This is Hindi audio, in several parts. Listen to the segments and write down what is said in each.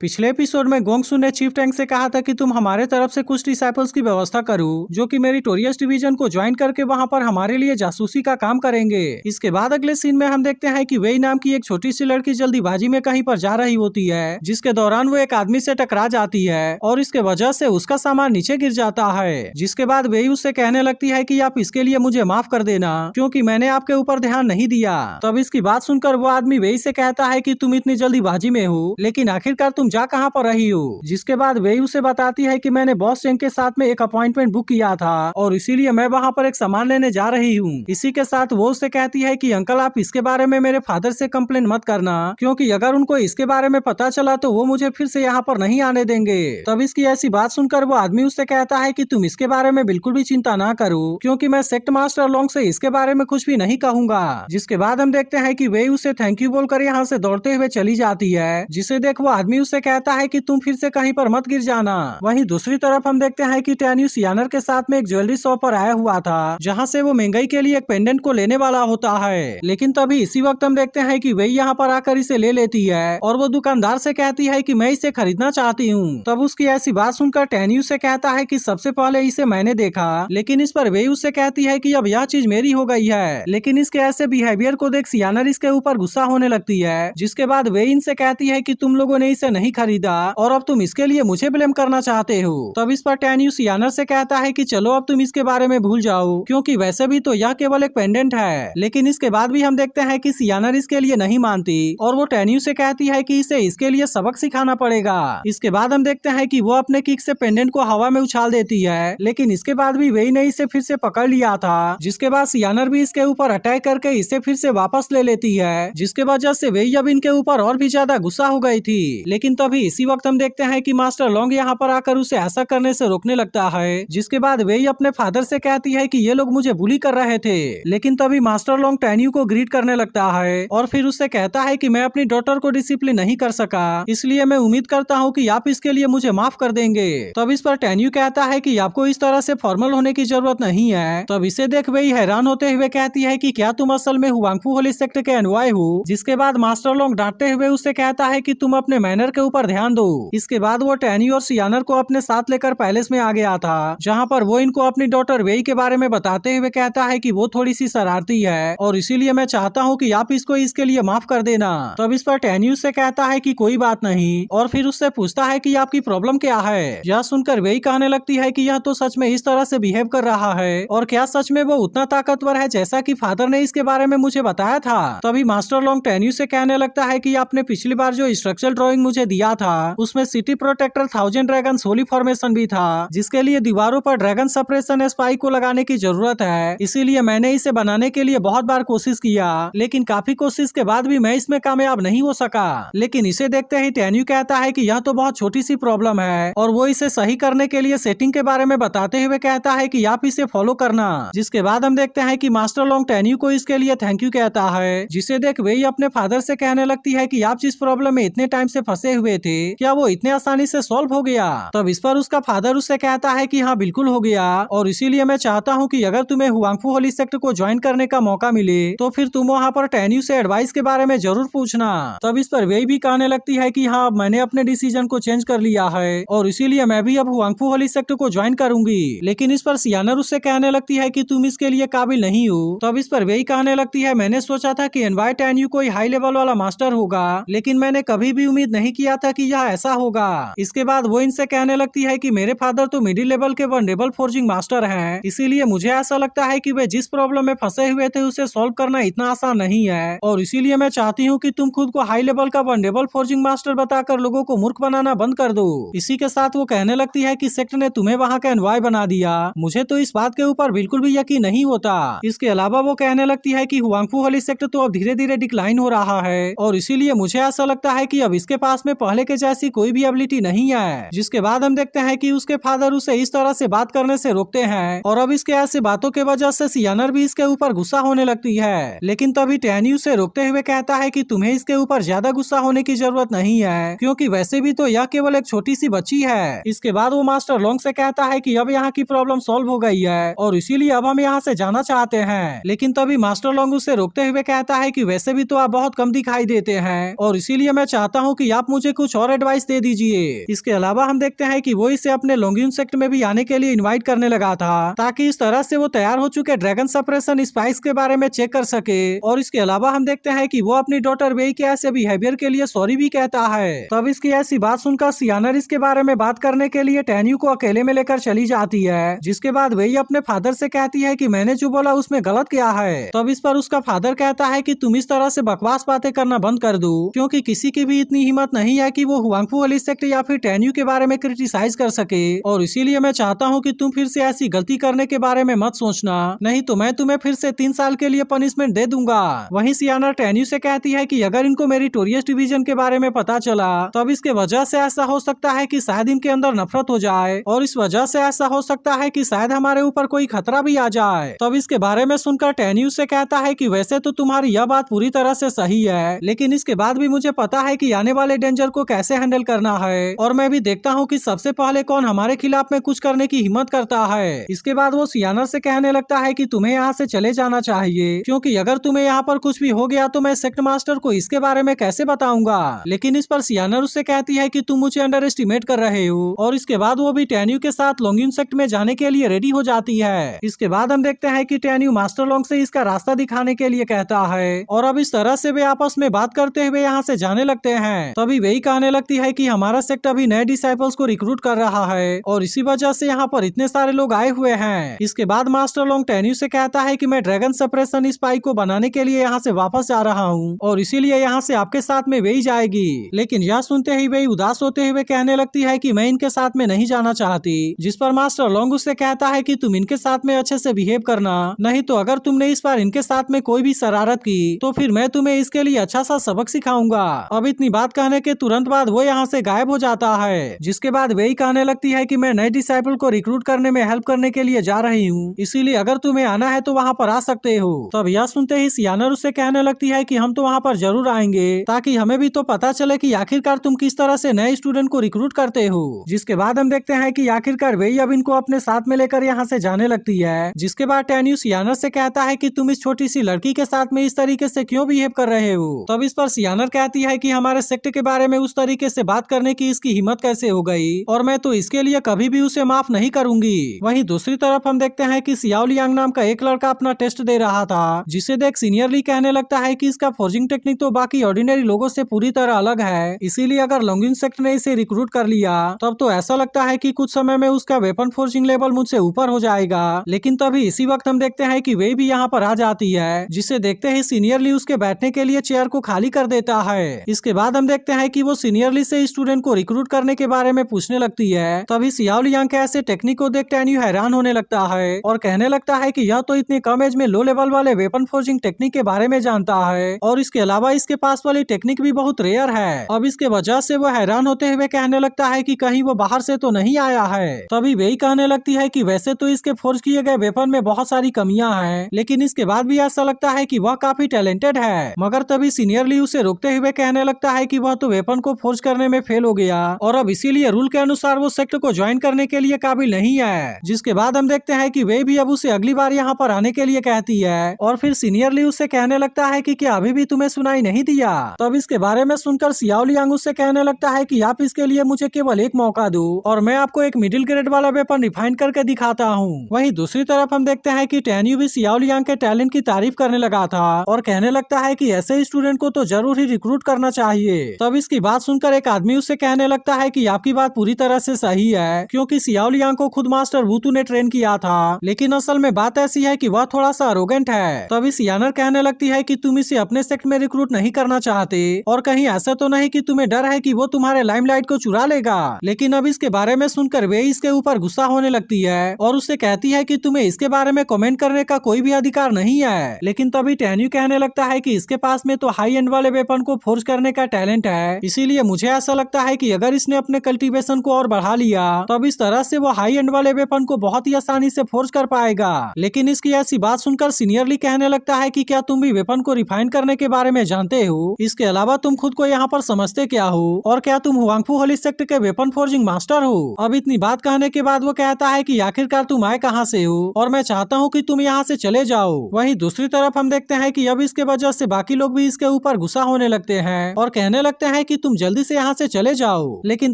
पिछले एपिसोड में गोंगसू ने चीफ टैंक से कहा था कि तुम हमारे तरफ से कुछ डिसाइपल्स की व्यवस्था करो जो कि मेरिटोरियस डिवीजन को ज्वाइन करके वहां पर हमारे लिए जासूसी का काम करेंगे। इसके बाद अगले सीन में हम देखते हैं कि वेई नाम की एक छोटी सी लड़की जल्दीबाजी में कहीं पर जा रही होती है, जिसके दौरान वो एक आदमी से टकरा जाती है और इसके वजह से उसका सामान नीचे गिर जाता है। जिसके बाद वेई उससे कहने लगती है कि आप इसके लिए मुझे माफ कर देना क्योंकि मैंने आपके ऊपर ध्यान नहीं दिया। तब इसकी बात सुनकर वो आदमी वेई से कहता है कि तुम इतनी जल्दीबाजी में हो, लेकिन आखिरकार तुम जा कहां पर रही हो। जिसके बाद वेई उसे बताती है कि मैंने बॉस चेंग के साथ में एक अपॉइंटमेंट बुक किया था और इसीलिए मैं वहां पर एक सामान लेने जा रही हूँ। इसी के साथ वो उसे कहती है कि अंकल आप इसके बारे में मेरे फादर से कंप्लेन मत करना क्योंकि अगर उनको इसके बारे में पता चला तो वो मुझे फिर से यहाँ पर नहीं आने देंगे। तब इसकी ऐसी बात सुनकर वो आदमी उससे कहता है कि तुम इसके बारे में बिल्कुल भी चिंता ना करो क्योंकि मैं सेक्ट मास्टर लॉन्ग से इसके बारे में कुछ भी नहीं कहूंगा। जिसके बाद हम देखते हैं कि वेई उसे थैंक यू बोलकर यहाँ से दौड़ते हुए चली जाती है, जिसे देख वो आदमी उससे कहता है कि तुम फिर से कहीं पर मत गिर जाना। वहीं दूसरी तरफ हम देखते हैं कि टैन्यू सियानर के साथ में एक ज्वेलरी शॉप पर आया हुआ था जहां से वो महंगाई के लिए एक पेंडेंट को लेने वाला होता है, लेकिन तभी इसी वक्त हम देखते हैं कि वही यहाँ पर आकर इसे ले लेती है और वो दुकानदार से कहती है कि मैं इसे खरीदना चाहती हूँ। तब उसकी ऐसी बात सुनकर टैन्यू से कहता है कि सबसे पहले इसे मैंने देखा, लेकिन इस पर वही उससे कहती है कि अब यह चीज मेरी हो गई है। लेकिन इसके ऐसे बिहेवियर को देख सियानर इसके ऊपर गुस्सा होने लगती है। जिसके बाद वे इनसे कहती है कि तुम लोगों ने इसे नहीं खरीदा और अब तुम इसके लिए मुझे ब्लेम करना चाहते हो। तब इस पर टैन्यू सियानर से कहता है कि चलो अब तुम इसके बारे में भूल जाओ क्योंकि वैसे भी तो यह केवल एक पेंडेंट है। लेकिन इसके बाद भी हम देखते हैं कि सियानर इसके लिए नहीं मानती और वो टैन्यू से कहती है कि इसे इसके लिए सबक सिखाना पड़ेगा। इसके बाद हम देखते हैं कि वो अपने किक से पेंडेंट को हवा में उछाल देती है, लेकिन इसके बाद भी वेई ने इसे फिर से पकड़ लिया था। जिसके बाद सियानर भी इसके ऊपर अटैक करके इसे फिर से वापस ले लेती है, जिसके वजह से वेई अब इनके ऊपर और भी ज्यादा गुस्सा हो गई थी। लेकिन तभी इसी वक्त हम देखते हैं कि मास्टर लॉन्ग यहाँ पर आकर उसे ऐसा करने से रोकने लगता है। जिसके बाद वेई अपने फादर से कहती है कि ये लोग मुझे बुली कर रहे थे। लेकिन तभी मास्टर लॉन्ग टैन्यू को ग्रीट करने लगता है और फिर उससे कहता है कि मैं अपनी डॉटर को डिसिप्लिन नहीं कर सका, इसलिए मैं उम्मीद करता हूँ कि आप इसके लिए मुझे माफ कर देंगे। तब इस पर टैन्यू कहता है कि आपको इस तरह से फॉर्मल होने की जरूरत नहीं है। तब इसे देख वेई हैरान होते हुए कहती है कि क्या तुम असल में हुआंगफू होली सेक्ट के एनवाय हो। जिसके बाद मास्टर लॉन्ग डांटते हुए उससे कहता है कि तुम अपने मैनर के ऊपर ध्यान दो। इसके बाद वो टैन्यू और सियानर को अपने साथ लेकर पैलेस में आ गया था, जहाँ पर वो इनको अपनी डॉटर वेई के बारे में बताते हुए कहता है कि वो थोड़ी सी शरारती है और इसीलिए मैं चाहता हूँ कि आप इसको इसके लिए माफ कर देना। तब इस पर टैन्यू से कहता है कि कोई बात नहीं और फिर उससे पूछता है कि आपकी प्रॉब्लम क्या है। यह सुनकर वेई कहने लगती है कि यह तो सच में इस तरह से बिहेव कर रहा है और क्या सच में वो उतना ताकतवर है जैसा कि फादर ने इसके बारे में मुझे बताया था। तभी मास्टर लॉन्ग टैन्यू से कहने लगता है कि आपने पिछली बार जो स्ट्रक्चरल ड्राइंग मुझे दिया था उसमें city protector 1000 dragon holy formation भी था, जिसके लिए दीवारों पर ड्रैगन सप्रेशन स्पाइक को लगाने की जरूरत है। इसीलिए मैंने इसे बनाने के लिए बहुत बार कोशिश किया, लेकिन काफी कोशिश के बाद भी मैं इसमें कामयाब नहीं हो सका। लेकिन इसे देखते ही टैन्यू कहता है कि यह तो बहुत छोटी सी प्रॉब्लम है और वो इसे सही करने के लिए सेटिंग के बारे में बताते हुए कहता है कि आप इसे फॉलो करना। जिसके बाद हम देखते हैं कि मास्टर लॉन्ग टैन्यू को इसके लिए थैंक यू कहता है, जिसे देख वेई अपने फादर से कहने लगती है कि आप जिस प्रॉब्लम में इतने टाइम से फंसे हुए थे क्या वो इतने आसानी से सॉल्व हो गया। तब इस पर उसका फादर उससे कहता है कि हाँ बिल्कुल हो गया और इसीलिए मैं चाहता हूँ कि अगर तुम्हें हुआंगफू होली सेक्ट को ज्वाइन करने का मौका मिले तो फिर तुम वहाँ पर टैन्यू से एडवाइस के बारे में जरूर पूछना। तब इस पर वेई भी कहने लगती है कि हाँ मैंने अपने डिसीजन को चेंज कर लिया है और इसीलिए मैं भी अब हुआंगफू होली सेक्ट को ज्वाइन करूंगी। लेकिन इस पर सियानर उससे कहने लगती है कि तुम इसके लिए काबिल नहीं हो। तब इस पर वेई कहने लगती है मैंने सोचा था कि एनवाय टैन्यू कोई हाई लेवल वाला मास्टर होगा, लेकिन मैंने कभी भी उम्मीद नहीं किया था कि यह ऐसा होगा। इसके बाद वो इनसे कहने लगती है कि मेरे फादर तो मिडिल लेवल के वनरेबल फोर्जिंग मास्टर हैं, इसीलिए मुझे ऐसा लगता है कि वे जिस प्रॉब्लम में फंसे हुए थे उसे सॉल्व करना इतना आसान नहीं है और इसीलिए मैं चाहती हूँ कि तुम खुद को हाई लेवल का वनरेबल फोर्जिंग मास्टर बताकर लोगों को मूर्ख बनाना बंद कर दो। इसी के साथ वो कहने लगती है कि सेक्ट ने तुम्हें वहाँ का एनवाय बना दिया, मुझे तो इस बात के ऊपर बिल्कुल भी यकीन नहीं होता। इसके अलावा वो कहने लगती है कि हुआंगफू होली सेक्ट तो अब धीरे धीरे डिक्लाइन हो रहा है और इसीलिए मुझे ऐसा लगता है कि अब इसके पास में पहले के जैसी कोई भी एबिलिटी नहीं है। जिसके बाद हम देखते हैं कि उसके फादर उसे इस तरह से बात करने से रोकते हैं और अब इसके ऐसी बातों के वजह से सियानर भी इसके ऊपर गुस्सा होने लगती है। लेकिन तभी टैन्यू उसे रोकते हुए कहता है कि तुम्हें इसके ऊपर ज्यादा गुस्सा होने की जरूरत नहीं है क्योंकि वैसे भी तो यह केवल एक छोटी सी बच्ची है। इसके बाद वो मास्टर लॉन्ग से कहता है कि अब यहाँ की प्रॉब्लम सॉल्व हो गई है और इसीलिए अब हम यहाँ से जाना चाहते हैं। लेकिन तभी मास्टर लॉन्ग उसे रोकते हुए कहता है कि वैसे भी तो आप बहुत कम दिखाई देते हैं और इसीलिए मैं चाहता हूँ कि आप मुझे मुझे कुछ और एडवाइस दे दीजिए। इसके अलावा हम देखते हैं कि वो इसे अपने लोंगियन सेक्ट में भी आने के लिए इनवाइट करने लगा था, ताकि इस तरह से वो तैयार हो चुके ड्रैगन सप्रेशन स्पाइस के बारे में चेक कर सके। और इसके अलावा हम देखते हैं कि वो अपनी डॉटर वेई के ऐसे बिहेवियर के लिए सॉरी भी कहता है। तब इसकी ऐसी बात सुनकर सियानर इसके बारे में बात करने के लिए टैन्यू को अकेले में लेकर चली जाती है, जिसके बाद वेई अपने फादर से कहती है कि मैंने जो बोला उसमें गलत किया है। तब इस पर उसका फादर कहता है कि तुम इस तरह से बकवास बातें करना बंद कर दो, क्योंकि किसी की भी इतनी हिम्मत नहीं है कि वो हुआंगफू वाली सेक्ट या फिर टैन्यू के बारे में क्रिटिसाइज कर सके, और इसीलिए मैं चाहता हूँ कि तुम फिर से ऐसी गलती करने के बारे में मत सोचना, नहीं तो मैं तुम्हें फिर से 3 साल के लिए पनिशमेंट दे दूंगा। वहीं सियाना टैन्यू से कहती है कि अगर इनको मेरिटोरियस डिवीजन के बारे में पता चला तब इसके वजह से ऐसा हो सकता है कि शायद इनके अंदर नफरत हो जाए, और इस वजह से ऐसा हो सकता है कि शायद हमारे ऊपर कोई खतरा भी आ जाए। तब इसके बारे में सुनकर टैन्यू से कहता है कि वैसे तो तुम्हारी यह बात पूरी तरह से सही है, लेकिन इसके बाद भी मुझे पता है कि आने वाले डेंजर को कैसे हैंडल करना है, और मैं भी देखता हूँ कि सबसे पहले कौन हमारे खिलाफ में कुछ करने की हिम्मत करता है। इसके बाद वो सियानर से कहने लगता है कि तुम्हें यहाँ से चले जाना चाहिए, क्योंकि अगर तुम्हें यहाँ पर कुछ भी हो गया तो मैं सेक्ट मास्टर को इसके बारे में कैसे बताऊंगा। लेकिन इस पर सियानर उससे कहती है कि तुम मुझे अंडर एस्टिमेट कर रहे हो, और इसके बाद वो भी टैन्यू के साथ लोंगियन सेक्ट में जाने के लिए रेडी हो जाती है। इसके बाद हम देखते हैं कि टैन्यू मास्टर लोंग से इसका रास्ता दिखाने के लिए कहता है, और अब इस तरह से वे आपस में बात करते हुए यहाँ से जाने लगते हैं। तभी वही कहने लगती है कि हमारा सेक्ट अभी नए डिसाइपल्स को रिक्रूट कर रहा है, और इसी वजह से यहाँ पर इतने सारे लोग आए हुए हैं। इसके बाद मास्टर लोंग टैन्यू से कहता है कि मैं ड्रैगन सप्रेशन स्पाई को बनाने के लिए यहाँ से वापस जा रहा हूँ, और इसीलिए यहाँ से आपके साथ में वही जाएगी। लेकिन यह सुनते ही वही उदास होते हुए कहने लगती है कि मैं इनके साथ में नहीं जाना चाहती, जिस पर मास्टर लोंग उससे कहता है कि तुम इनके साथ में अच्छे से बिहेव करना, नहीं तो अगर तुमने इस बार इनके साथ में कोई भी शरारत की तो फिर मैं तुम्हें इसके लिए अच्छा सा सबक सिखाऊंगा। अब इतनी बात कहने के तुरंत बाद वो यहाँ से गायब हो जाता है, जिसके बाद वही कहने लगती है कि मैं नए डिसाइपल को रिक्रूट करने में हेल्प करने के लिए जा रही हूँ, इसीलिए अगर तुम्हें आना है तो वहाँ पर आ सकते हो। तब यह सुनते ही सियानर उससे कहने लगती है कि हम तो वहाँ पर जरूर आएंगे, ताकि हमें भी तो पता चले कि आखिरकार तुम किस तरह से नए स्टूडेंट को रिक्रूट करते हो। जिसके बाद हम देखते हैं कि आखिरकार वही अब इनको अपने साथ में लेकर यहाँ से जाने लगती है। जिसके बाद टैन्यू सियानर से कहता है कि तुम इस छोटी सी लड़की के साथ में इस तरीके से क्यों बिहेव कर रहे हो। तब इस पर सियानर कहती है कि हमारे सेक्ट के बारे में उस तरीके से बात करने की इसकी हिम्मत कैसे हो गई, और मैं तो इसके लिए कभी भी उसे माफ नहीं करूंगी। वहीं दूसरी तरफ हम देखते हैं कि सियाओ लियांग नाम का एक लड़का अपना टेस्ट दे रहा था, जिसे देख सीनियर ली कहने लगता है कि इसका फोर्जिंग टेक्निक तो बाकी ऑर्डिनरी लोगों से पूरी तरह अलग है, इसीलिए अगर लोंगियन सेक्ट ने इसे रिक्रूट कर लिया तब तो ऐसा लगता है कि कुछ समय में उसका वेपन फोर्जिंग लेवल मुझसे ऊपर हो जाएगा। लेकिन तभी इसी वक्त हम देखते हैं कि वे भी यहाँ पर आ जाती है, जिसे देखते ही सीनियर ली उसके बैठने के लिए चेयर को खाली कर देता है। इसके बाद हम देखते हैं कि वो सीनियर ली से स्टूडेंट को रिक्रूट करने के बारे में पूछने लगती है। तभी सियाओ लियांग के ऐसे टेक्निक को देख टैन्यू हैरान होने लगता है, और कहने लगता है कि यह तो इतने कम एज में लो लेवल वाले वेपन फोर्जिंग टेक्निक के बारे में जानता है, और इसके अलावा इसके पास वाली टेक्निक भी बहुत रेयर है। अब इसके वजह से वो हैरान होते हुए कहने लगता है कि कहीं वो बाहर से तो नहीं आया है। तभी वही कहने लगती है कि वैसे तो इसके फोर्ज किए गए वेपन में बहुत सारी कमियां हैं, लेकिन इसके बाद भी ऐसा लगता है कि वह काफी टैलेंटेड है। मगर तभी सीनियर ली उसे रोकते हुए कहने लगता है कि वह तो वेपन को फोर्ज करने में फेल हो गया, और अब इसीलिए रूल के अनुसार वो सेक्ट को ज्वाइन करने के लिए काबिल नहीं है। जिसके बाद हम देखते हैं कि वे भी अब उसे अगली बार यहाँ पर आने के लिए कहती है, और फिर सीनियर ली उससे कहने लगता है कि क्या अभी भी तुम्हें सुनाई नहीं दिया। तब इसके बारे में सुनकर सियाओ लियांग उससे कहने लगता है कि आप इसके लिए मुझे केवल एक मौका दो, और मैं आपको एक मिडिल ग्रेड वाला वेपन रिफाइन करके दिखाता हूँ। वहीं दूसरी तरफ हम देखते हैं कि टैन्यू भी सियाओ लियांग के टैलेंट की तारीफ करने लगा था, और कहने लगता है कि ऐसे स्टूडेंट को तो जरूर ही रिक्रूट करना चाहिए। तब इसकी बात सुनकर एक आदमी उससे कहने लगता है कि आपकी बात पूरी तरह से सही है, क्योंकि सियाओ लियांग को खुद मास्टर वुतू ने ट्रेन किया था, लेकिन असल में बात ऐसी है कि वह थोड़ा सा अरोगेंट है। तभी सियानर कहने लगती है कि तुम इसे अपने सेक्ट में रिक्रूट नहीं करना चाहते, और कहीं ऐसा तो नहीं कि तुम्हें डर है कि वो तुम्हारे लाइमलाइट को चुरा लेगा। लेकिन अब इसके बारे में सुनकर वे इसके ऊपर गुस्सा होने लगती है, और उससे कहती है कि तुम्हें इसके बारे में कमेंट करने का कोई भी अधिकार नहीं है। लेकिन तभी टैन्यू कहने लगता है कि इसके पास में तो हाई एंड वाले वेपन को फोर्स करने का टैलेंट है, इसीलिए मुझे ऐसा लगता है कि अगर इसने अपने कल्टीवेशन को और बढ़ा लिया तब इस तरह से वो हाई एंड वाले वेपन को बहुत ही आसानी से फोर्स कर पाएगा। लेकिन इसकी ऐसी बात सुनकर सीनियरली कहने लगता है कि क्या तुम भी वेपन को रिफाइन करने के बारे में जानते हो? इसके अलावा तुम खुद को यहाँ पर समझते क्या हो, और क्या तुम हुआंगफू होली सेक्ट के वेपन फोर्जिंग मास्टर हो? अब इतनी बात कहने के बाद वो कहता है कि आखिरकार तुम आए कहाँ से हो, और मैं चाहता हूँ कि तुम यहाँ से चले जाओ। वहीं दूसरी तरफ हम देखते हैं कि अब इसके वजह से बाकी लोग भी इसके ऊपर गुस्सा होने लगते हैं, और कहने लगते हैं कि कि तुम जल्दी से यहाँ से चले जाओ। लेकिन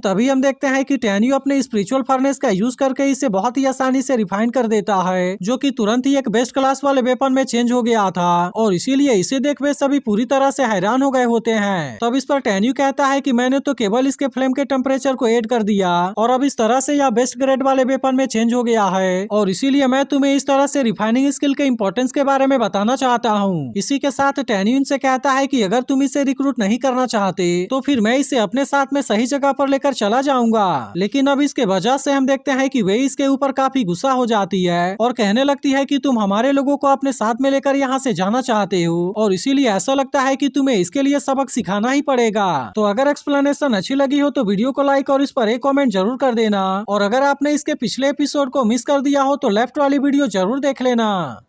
तभी हम देखते हैं कि टैन्यू अपने स्पिरिचुअल फर्नेस का यूज करके इसे बहुत ही आसानी से रिफाइन कर देता है, जो कि तुरंत ही एक बेस्ट क्लास वाले वेपन में चेंज हो गया था और इसीलिए इसे देख वे सभी पूरी तरह से हैरान हो गए होते हैं। तब इस पर टैन्यू कहता है कि मैंने तो केवल इसके फ्लेम के टेम्परेचर को ऐड कर दिया और अब इस तरह से यह बेस्ट ग्रेड वाले वेपन में चेंज हो गया है और इसीलिए मैं तुम्हें इस तरह से रिफाइनिंग स्किल के इंपॉर्टेंस के बारे में बताना चाहता हूँ। इसी के साथ टैन्यू इनसे कहता है कि अगर तुम इसे रिक्रूट नहीं करना चाहते तो फिर मैं इसे अपने साथ में सही जगह पर लेकर चला जाऊंगा। लेकिन अब इसके वजह से हम देखते हैं कि वे इसके ऊपर काफी गुस्सा हो जाती है और कहने लगती है कि तुम हमारे लोगों को अपने साथ में लेकर यहाँ से जाना चाहते हो और इसीलिए ऐसा लगता है कि तुम्हें इसके लिए सबक सिखाना ही पड़ेगा। तो अगर एक्सप्लेनेशन अच्छी लगी हो तो वीडियो को लाइक और इस पर एक कमेंट जरूर कर देना और अगर आपने इसके पिछले एपिसोड को मिस कर दिया हो तो लेफ्ट वाली वीडियो जरूर देख लेना।